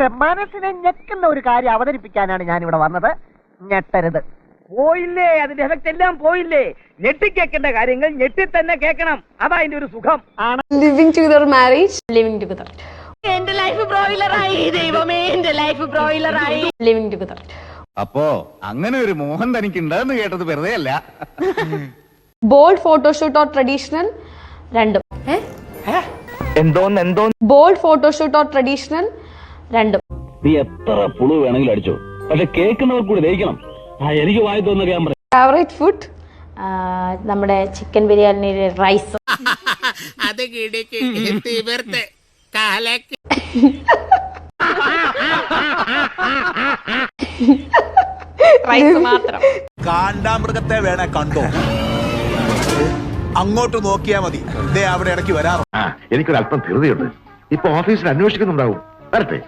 പക്ഷെ മനസ്സിനെ ഞെക്കുന്ന ഒരു കാര്യം അവതരിപ്പിക്കാനാണ് ഞാൻ ഇവിടെ വന്നത്. ഞെട്ടരുത്. പോയില്ലേ, അതിന്റെ എഫക്ട് എല്ലാം പോയില്ലേ. ഞെട്ടി കേൾക്കേണ്ട കാര്യങ്ങൾ ഞെട്ടി തന്നെ കേൾക്കണം. അതാ അതിന്റെ ഒരു സുഖം. Living together, marriage, living together. എന്റെ ലൈഫ് ബ്രോയിലറായി ദൈവമേ, എന്റെ ലൈഫ് ബ്രോയിലറായി. Living together. അപ്പോ അങ്ങനെ ഒരു മോഹൻ തനിക്കുണ്ടെന്ന് കേട്ടത് വെറുതെ അല്ല. Bold photoshoot or traditional? രണ്ടും. എന്തോന്ന് ബോൾഡ് ഫോട്ടോഷൂട്ട് ഓർ ട്രഡീഷണൽ? രണ്ടും. നീ എത്ര പുളു വേണമെങ്കിലും അടിച്ചോ, പക്ഷെ കേൾക്കുന്നവർ കൂടി ദഹിക്കണം. എനിക്ക് വായി തോന്നുന്ന ക്യാമറ. ഫേവറേറ്റ് ഫുഡ് നമ്മുടെ ചിക്കൻ ബിരിയാണി, റൈസ്. അത് കിടക്ക് തീവർത്ത് കാലക്ക്. റൈസ് മാത്രം. കാണ്ടാമൃഗത്തെ വേണേ കണ്ടോ, അങ്ങോട്ട് നോക്കിയാ മതി. ദേ അവിടെ ഇടയ്ക്ക് വരാറ്. എനിക്കൊരല്പം ധൃതിയുണ്ട്. ഇപ്പൊ ഓഫീസിൽ അന്വേഷിക്കുന്നുണ്ടാവും. വരട്ടെ.